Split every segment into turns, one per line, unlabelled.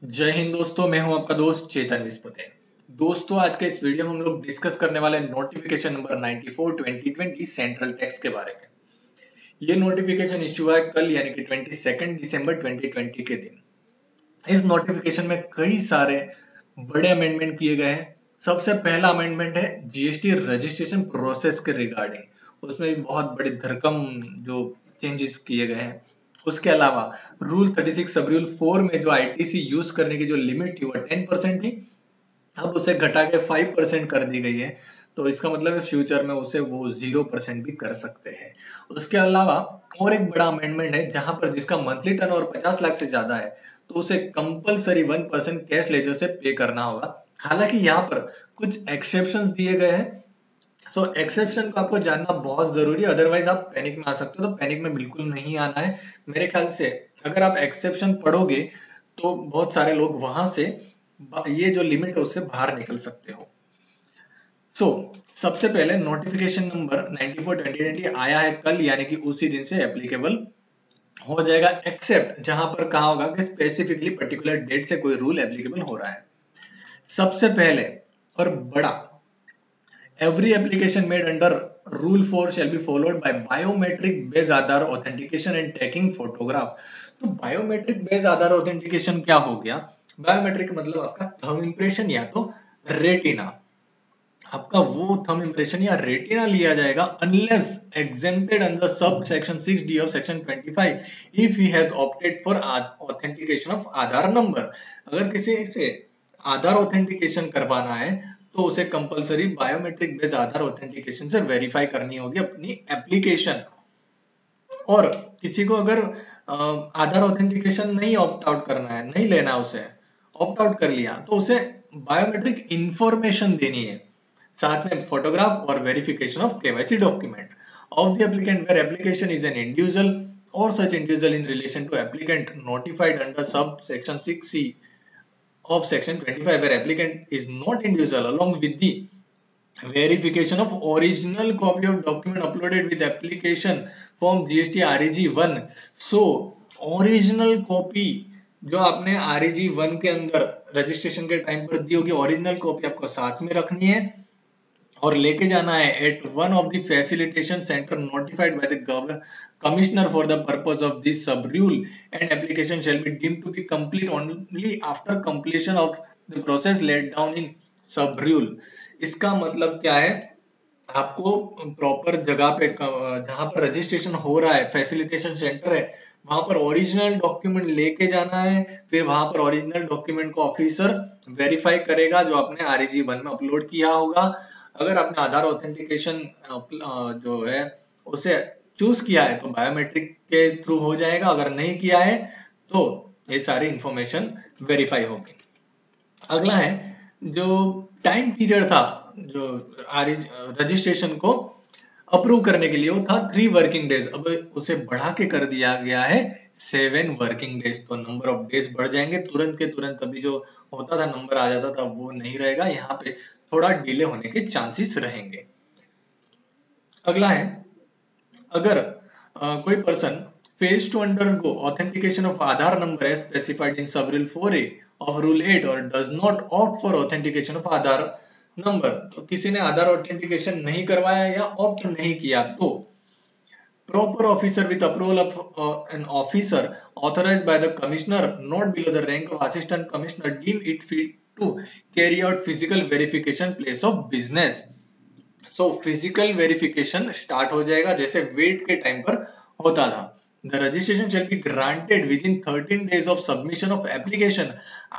जय हिंद दोस्तों, मैं हूं आपका दोस्त चेतन विस्पते। दोस्तों, आज के इस वीडियो में हम लोग डिस्कस करने वाले नोटिफिकेशन नंबर 94 2020 सेंट्रल टैक्स के बारे में। ये नोटिफिकेशन इश्यू हुआ है कल यानी कि 22 दिसंबर 2020 के दिन। इस नोटिफिकेशन में कई सारे बड़े अमेंडमेंट किए गए हैं। सबसे पहला अमेंडमेंट है जीएसटी रजिस्ट्रेशन प्रोसेस के रिगार्डिंग। उसमें भी बहुत बड़े धरकम जो चेंजेस किए गए हैं। उसके अलावा रूल 36 सब रूल 4 में जो आईटीसी यूज करने की जो लिमिट थी वो 10% थी, अब उसे घटा के 5% कर दी गई है। तो इसका मतलब है फ्यूचर में उसे वो 0% भी कर सकते हैं। उसके अलावा और एक बड़ा अमेंडमेंट है जहां पर जिसका मंथली टर्नओवर 50 लाख से ज्यादा है तो उसे कंपलसरी 1% कैश लेजर से पे करना होगा। हालांकि यहाँ पर कुछ एक्सेप्शन दिए गए हैं। सो एक्सेप्शन को आपको जानना बहुत जरूरी है, अदरवाइज आप पैनिक में आ सकते हो। तो पैनिक में बिल्कुल नहीं आना है। मेरे ख्याल से अगर आप एक्सेप्शन पढ़ोगे तो बहुत सारे लोग वहां से ये जो लिमिट है उससे बाहर निकल सकते हो। सबसे पहले नोटिफिकेशन नंबर 94/2020 आया है कल, यानी कि उसी दिन से एप्लीकेबल हो जाएगा, एक्सेप्ट जहां पर कहा होगा कि स्पेसिफिकली पर्टिकुलर डेट से कोई रूल एप्लीकेबल हो रहा है। सबसे पहले और बड़ा, every application made under rule 4 shall be followed by biometric based Aadhaar authentication and taking photograph। तो बायोमेट्रिक बेस्ड आधार ऑथेंटिकेशन क्या हो गया? बायोमेट्रिक मतलब आपका थंब इंप्रेशन या तो रेटिना। आपका वो थंब इंप्रेशन या रेटिना लिया जाएगा unless exempted under sub section 6D of section 25 if he has opted for authentication of Aadhaar number. अगर किसी से आधार ऑथेंटिकेशन करवाना है तो उसे कंपलसरी बायोमेट्रिक बेस्ड आधार ऑथेंटिकेशन से वेरीफाई करनी होगी अपनी एप्लीकेशन। और किसी को अगर आधार ऑथेंटिकेशन नहीं ऑप्ट आउट करना है, नहीं लेना, उसे ऑप्ट आउट कर लिया तो उसे बायोमेट्रिक इंफॉर्मेशन देनी है, साथ में फोटोग्राफ और verification of KYC document of the applicant where application is an individual और such individual in relation to applicant notified under sub section 6C of section 25 where applicant is not individual along with the verification of original copy of document uploaded with application form GST REG 1। so original copy जो आपने REG 1 के अंदर registration के time पर दी होगी, original copy आपको साथ में रखनी है और लेके जाना है at one of the facilitation centre notified by the commissioner for the purpose of this sub rule and application shall be deemed to be complete only after completion of the process laid down in sub rule. इसका मतलब क्या है? आपको proper जगह पे जहां पर registration हो रहा है, फैसिलिटेशन सेंटर है, वहां पर ओरिजिनल डॉक्यूमेंट लेके जाना है। फिर वहां पर ओरिजिनल डॉक्यूमेंट को ऑफिसर वेरीफाई करेगा जो आपने REG 1 में अपलोड किया होगा। अगर आपने आधार ऑथेंटिकेशन जो है उसे चूज किया है तो बायोमेट्रिक के थ्रू हो जाएगा, अगर नहीं किया है तो ये सारी इंफॉर्मेशन वेरीफाई होगी। अगला है जो टाइम पीरियड था जो रजिस्ट्रेशन को अप्रूव करने के लिए, वो था 3 वर्किंग डेज, अब उसे बढ़ा के कर दिया गया है 7 वर्किंग डेज। तो नंबर ऑफ डेज बढ़ जाएंगे तुरंत के तुरंत। अभी जो होता था नंबर आ जाता था वो नहीं रहेगा, यहाँ पे थोड़ा डिले होने के चांसेस रहेंगे। अगला है अगर कोई person fails to undergo authentication of Aadhaar number as specified in sub rule 4A of rule 8 or does not opt for authentication of Aadhaar number, तो किसी ने आधार ऑथेंटिकेशन नहीं करवाया या ऑप्ट नहीं किया तो proper officer with approval of an officer authorized by the commissioner not below the rank of assistant commissioner deem it fit to carry out physical verification place of business। Physical verification start हो जाएगा जैसे wait के time पर होता था। The registration shall be granted within 13 days of submission of application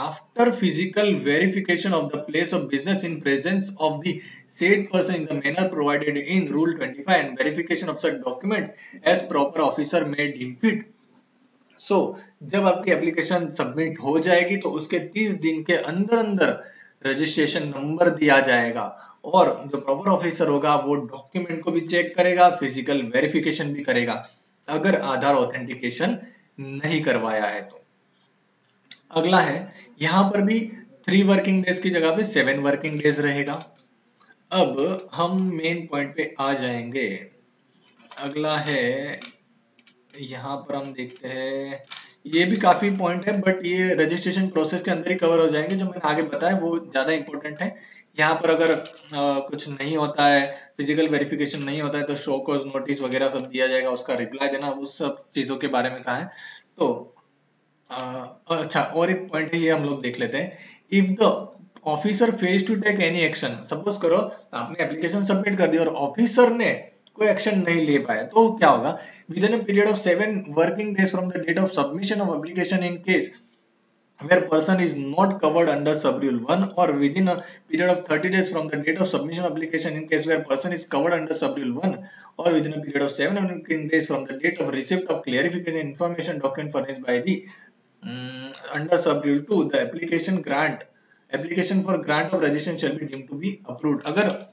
after physical verification of the place of business in presence of the said person in the manner provided in Rule 25 and verification of such document as proper officer may deem fit। जब आपकी application submit हो जाएगी तो उसके 30 दिन के अंदर अंदर रजिस्ट्रेशन नंबर दिया जाएगा और जो प्रॉपर ऑफिसर होगा वो डॉक्यूमेंट को भी चेक करेगा, फिजिकल वेरिफिकेशन भी करेगा अगर आधार ऑथेंटिकेशन नहीं करवाया है तो। अगला है यहां पर भी 3 वर्किंग डेज की जगह पे 7 वर्किंग डेज रहेगा। अब हम मेन पॉइंट पे आ जाएंगे। अगला है यहां पर हम देखते हैं ये भी काफी पॉइंट है, बट ये रजिस्ट्रेशन प्रोसेस के अंदर ही कवर हो जाएंगे। जो मैंने आगे बताया वो ज्यादा इंपॉर्टेंट है। यहाँ पर अगर कुछ नहीं होता है, फिजिकल वेरिफिकेशन नहीं होता है, तो शो कॉज नोटिस वगैरह सब दिया जाएगा, उसका रिप्लाई देना, उस सब चीजों के बारे में कहा है। तो अच्छा, और एक पॉइंट है, ये हम लोग देख लेते हैं। If the officer fails to take any action, suppose करो आपने एप्लीकेशन सबमिट कर दी और ऑफिसर ने कोई एक्शन नहीं ले पाया, तो क्या होगा? Within a period of 7 working days from the date of submission of application in case where person is not covered under sub-rule 1, or within a period of 30 days from the date of submission application in case where person is covered under sub-rule 1, or within a period of 7 working days from the date of receipt of clarification information document furnished by the under sub-rule 2, the application for grant of registration shall be deemed to be approved। अगर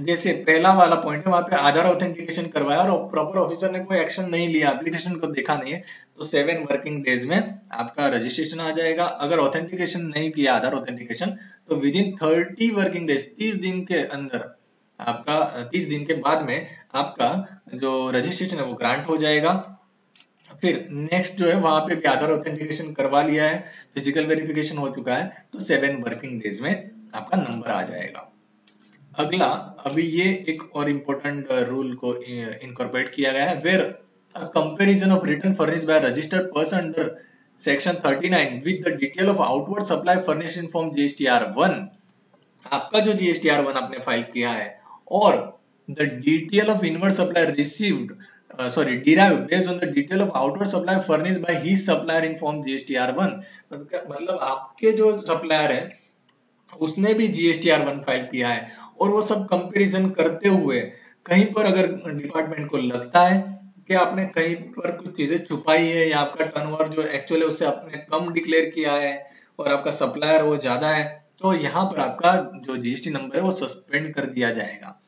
जैसे पहला वाला point है, वहां पे आधार authentication करवाया और proper officer ने कोई एक्शन नहीं लिया, एप्लीकेशन को देखा नहीं है, तो 7 वर्किंग डेज में आपका रजिस्ट्रेशन आ जाएगा। अगर ऑथेंटिकेशन नहीं किया आधार ऑथेंटिकेशन, तो विद इन 30 वर्किंग डेज, 30 दिन के अंदर आपका 30 दिन के बाद में आपका जो रजिस्ट्रेशन है वो ग्रांट हो जाएगा। फिर नेक्स्ट जो है वहां पे भी आधार ऑथेंटिकेशन करवा लिया है, फिजिकल वेरिफिकेशन हो चुका है, तो 7 वर्किंग डेज में आपका नंबर आ जाएगा। अगला, अभी ये एक और इम्पोर्टेंट रूल को इनकॉर्पोरेट किया गया है, where comparison of return furnished by registered person under section 39 with the detail of outward supply furnished in form GSTR one, आपका जो जीएसटीआर1 आपने फाइल किया है, और the detail of inward supply received derived based on the detail of outward supply furnished by his supplier in form GSTR1। मतलब आपके जो supplier है उसने भी GSTR1 फाइल किया है, और वो सब कंपैरिजन करते हुए कहीं पर अगर डिपार्टमेंट को लगता है कि आपने कहीं पर कुछ चीजें छुपाई है, या आपका टर्नओवर जो एक्चुअल है उससे आपने कम डिक्लेयर किया है और आपका सप्लायर वो ज्यादा है, तो यहाँ पर आपका जो जीएसटी नंबर है वो सस्पेंड कर दिया जाएगा।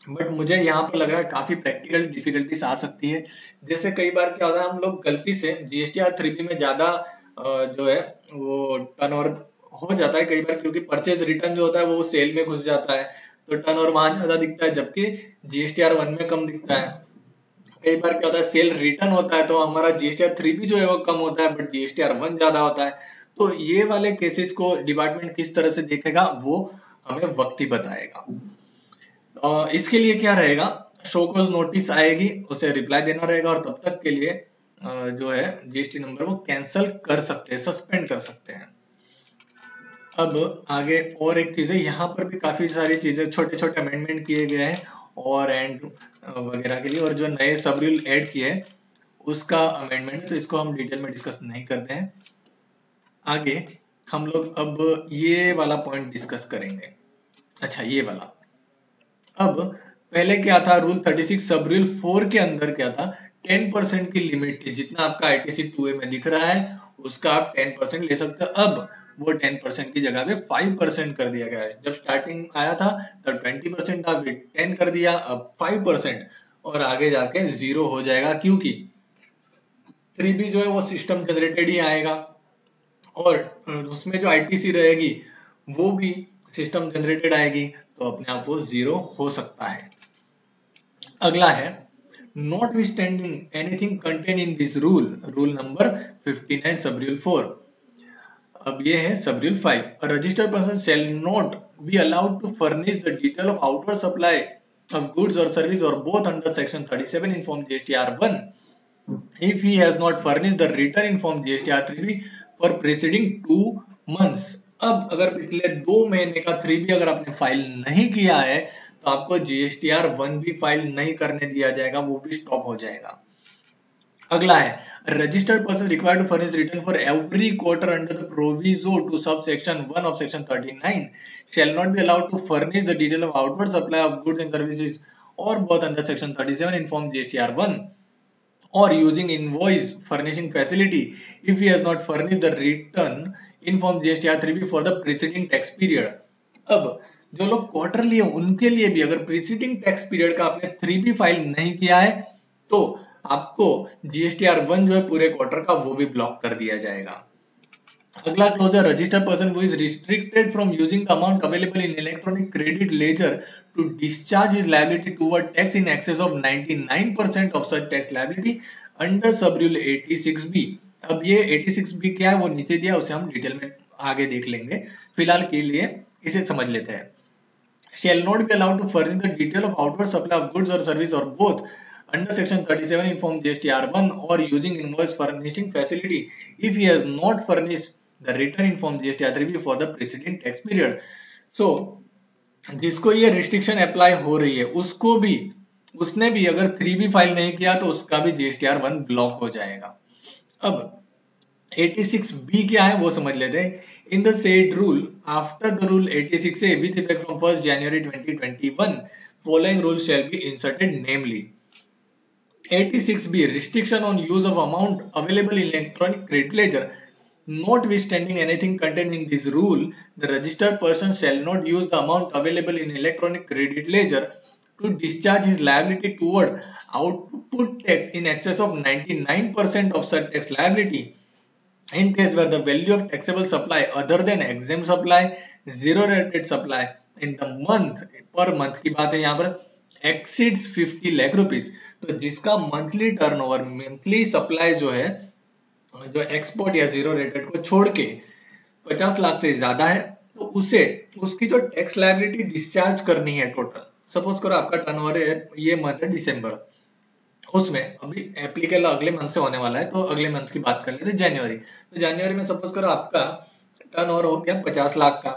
बट मुझे यहाँ पर लग रहा है काफी प्रैक्टिकल डिफिकल्टीज आ सकती है। जैसे कई बार क्या होता है, हम लोग गलती से जीएसटीआर 3B में ज्यादा जो है वो टर्नओवर हो जाता है कई बार, क्योंकि परचेज रिटर्न जो होता है वो सेल में घुस जाता है, तो टर्नओवर वहां ज्यादा दिखता है, जबकि जीएसटीआर1 में कम दिखता है। कई बार क्या होता है, सेल रिटर्न होता है तो हमारा जीएसटीआर 3B जो है वो कम होता है, बट जीएसटीआर1 ज्यादा होता है। तो ये वाले केसेस को डिपार्टमेंट किस तरह से देखेगा वो हमें वक्त ही बताएगा। इसके लिए क्या रहेगा, शो कॉज नोटिस आएगी, उसे रिप्लाई देना रहेगा, और तब तक के लिए जो है जीएसटी नंबर वो कैंसिल कर सकते हैं, सस्पेंड कर सकते हैं। अब आगे और एक चीज है, यहाँ पर भी काफी सारी चीजें छोटे छोटे अमेंडमेंट किए गए हैं और एंड वगैरह के लिए, और जो नए सब रूल ऐड किए हैं उसका अमेंडमेंट, तो इसको हम डिटेल में डिस्कस नहीं करते हैं। आगे हम लोग अब ये वाला पॉइंट डिस्कस करेंगे। अच्छा, ये वाला, अब पहले क्या था, रूल 36 सब रूल 4 के अंदर क्या था, 10% की लिमिट थी, जितना आपका आईटीसी 2A में दिख रहा है उसका आप 10% ले सकते हो। अब वो 10% की जगह पे 5% कर दिया गया है। जब स्टार्टिंग आया था तब 20% था, फिर 10 कर दिया, अब 5%, और आगे जाके 0 हो जाएगा, क्योंकि 3B जो है वो सिस्टम जनरेटेड ही आएगा, और उसमें जो आईटीसी रहेगी वो भी सिस्टम जनरेटेड आएगी, तो अपने आप वो 0 हो सकता है। अगला है, notwithstanding anything contained in this rule, rule number 59 सब रूल 4। अब ये है सब rule 5, a registered person shall not be allowed to furnish the detail of outward supply of goods or service or both under section 37 in form GSTR1 if he has not furnished the return in form GSTR3B for preceding 2 months। अब अगर पिछले 2 महीने का 3B अगर आपने file नहीं किया है तो आपको GSTR1 भी फाइल नहीं करने दिया जाएगा, वो भी स्टॉप हो जाएगा। अगला है, registered person required to furnish return for every quarter under the proviso to subsection 1 of section 39 shall not be allowed to furnish the detail of outward supply of goods and services और both under section 37 in form GSTR1 or using invoice furnishing facility if he has not furnished the return in form GSTR3B for the preceding tax period। अब जो लोग quarterly है उनके लिए भी अगर preceding tax period का आपने 3B फाइल नहीं किया है तो आपको GSTR1 जो है पूरे क्वार्टर का वो भी ब्लॉक कर दिया जाएगा। अगला क्लोज है, registered person who is restricted from using the amount available in electronic credit ledger to discharge his liability toward tax in excess of 99% of such tax liability under sub rule 86B। अब ये 86B क्या है वो नीचे दिया, उसे हम detail में आगे देख लेंगे, फिलहाल के लिए इसे समझ लेते हैं। Shall not be allowed to furnish the detail of outward supply of goods or service or both under section 37 inform GST R1 or using invoice furnishing facility if he has not furnished the return inform GST R3 for the preceding tax period। So जिसको ये restriction apply हो रही है उसने भी अगर 3B file नहीं किया तो उसका भी GST R1 ब्लॉक हो जाएगा। अब 86B क्या है वो समझ लेते हैं। In the said rule after the rule 86A with effect from 1st January 2021 following rules shall be inserted, namely 86B restriction on use of amount available in electronic credit ledger। Notwithstanding anything contained in this rule, the registered person shall not use the amount available in electronic credit ledger to discharge his liability toward output tax in excess of 99% of such tax liability in case where the value of taxable supply other than exempt supply, zero rated supply in the month, per month की बात है यहाँ पर, exceeds 50 lakh rupees। तो जिसका monthly turnover, monthly supply जो है, जो एक्सपोर्ट या जीरो रेटेड को छोड़ के 50 लाख से ज्यादा है, तो उसे उसकी जो टैक्स लायबिलिटी डिस्चार्ज करनी है टोटल, सपोज करो आपका टर्नओवर है, ये मंथ है दिसंबर, उसमें अभी एप्लीकेबल अगले मंथ से होने वाला है, तो अगले मंथ की बात कर लेते हैं जनवरी। तो जनवरी में सपोज करो आपका टर्नओवर हो गया 50 लाख का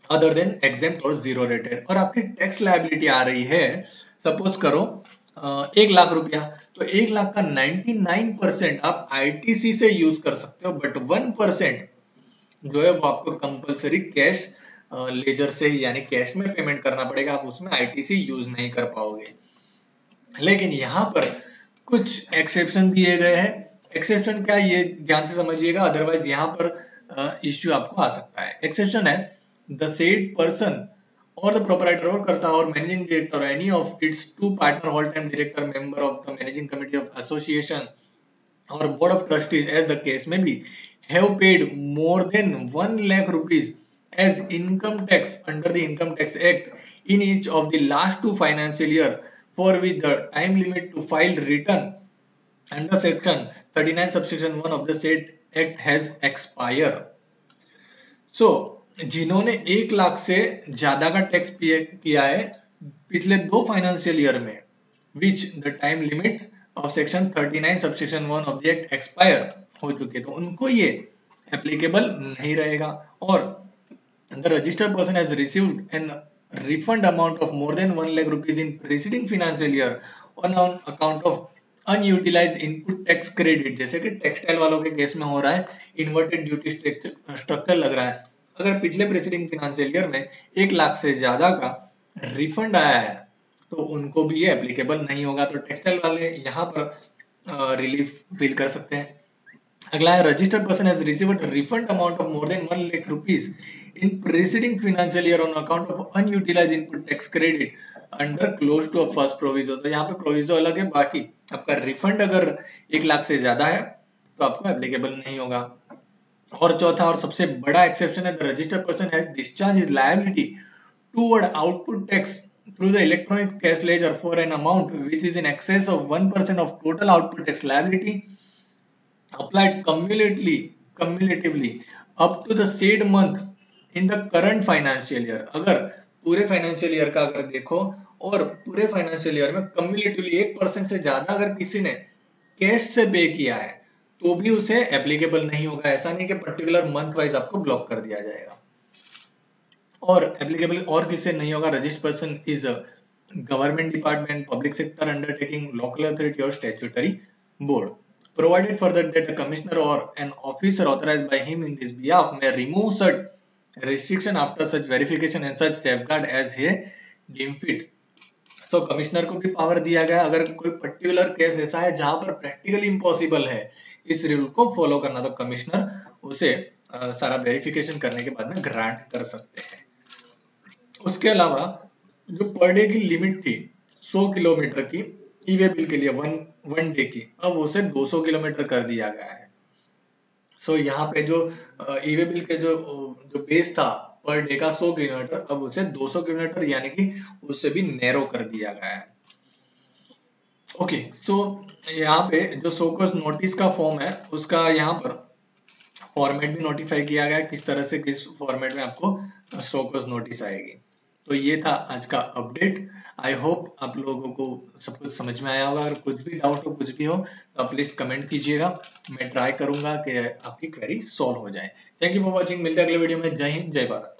अदर देन एग्जेम्प्ट और जीरो रेटेड, और आपकी टैक्स लायबिलिटी आ रही है सपोज करो 1 लाख रुपया। तो 1 लाख का 99% आप आईटीसी से यूज कर सकते हो, बट 1% जो है वो आपको कंपलसरी कैश लेजर से यानी कैश में पेमेंट करना पड़ेगा, आप उसमें आईटीसी यूज नहीं कर पाओगे। लेकिन यहाँ पर कुछ एक्सेप्शन दिए गए हैं। एक्सेप्शन क्या, ये ध्यान से समझिएगा, अदरवाइज यहाँ पर इश्यू आपको आ सकता है। एक्सेप्शन है द सेड पर्सन और द प्रोपराइटर और कर्ता और managing director any of its to partner whole time director member of the managing committee of association और board of trustees as the case में be have paid more than 1 lakh rupees as income tax under the income tax act in each of the last 2 financial year for which the time limit to file return under section 39 subsection 1 of the said act has expired। So जिन्होंने 1 लाख से ज्यादा का tax पे किया है पिछले 2 financial year में, which the time limit of section 39 subsection 1 of the act expire हो चुके, तो उनको ये एप्लीकेबल नहीं रहेगा। और the registered person has received an refund amount of more than 1 lakh rupees in preceding financial year on account of unutilized input tax credit, जैसे कि टेक्सटाइल वालों के केस में हो रहा है, इन्वर्टेड ड्यूटी स्ट्रक्चर लग रहा है। अगर पिछले प्रेसिडिंग फाइनेंशियल ईयर में 1 लाख से ज्यादा का रिफंड आया है तो उनको भी ये एप्लीकेबल नहीं होगा, तो टेक्सटाइल वाले यहाँ पर रिलीफ फील कर सकते हैं। अगला है registered person has received refund amount of more than 1 lakh rupees in preceding financial year on account of unutilised input tax credit under clause to first proviso. तो यहाँ पे प्रोविजो अलग है, बाकी आपका रिफंड अगर 1 लाख से ज्यादा है तो आपको एप्लीकेबल नहीं होगा। और चौथा और सबसे बड़ा एक्सेप्शन है the registered person has discharge his liability toward output tax through the electronic cash ledger for an amount which is in excess of 1% of total output tax liability applied cumulatively up to the said month in the current financial year। अगर पूरे financial year का अगर देखो और पूरे financial year में कम्युलेटिवली 1% से ज्यादा अगर किसी ने कैश से पे किया है तो भी उसे एप्लीकेबल नहीं होगा। ऐसा नहीं कि पर्टिकुलर मंथ वाइज आपको ब्लॉक कर दिया जाएगा। और एप्लीकेबल और किससे नहीं होगा, registered person is government department, public sector undertaking, local authority और statutory board. Provided further that the commissioner or an officer authorized by him in this behalf may remove such restriction after such verification and such safeguard as he deem fit। So commissioner को भी power दिया गया, अगर कोई particular case ऐसा है जहां पर प्रैक्टिकली इम्पॉसिबल है इस रूल को फॉलो करना, तो कमिश्नर उसे सारा वेरिफिकेशन करने के बाद में ग्रांट कर सकते हैं। उसके अलावा जो पर डे की लिमिट थी 100 किलोमीटर की ई वे बिल के लिए वन डे की, अब उसे 200 किलोमीटर कर दिया गया है। सो यहाँ पे जो ई वे बिल के जो बेस था पर डे का 100 किलोमीटर, अब उसे 200 किलोमीटर यानी कि उससे भी नैरो कर दिया गया है। ओके, सो यहाँ पे जो शोकॉज नोटिस का फॉर्म है उसका यहाँ पर फॉर्मेट भी नोटिफाई किया गया है, किस तरह से किस फॉर्मेट में आपको शोकॉज नोटिस आएगी। तो ये था आज का अपडेट। आई होप आप लोगों को सब कुछ समझ में आया होगा। अगर कुछ भी डाउट हो, कुछ भी हो, तो आप प्लीज कमेंट कीजिएगा। मैं ट्राई करूंगा कि आपकी क्वेरी सॉल्व हो जाए। Thank you for watching. मिलते हैं अगले वीडियो में। जय हिंद, जय भारत।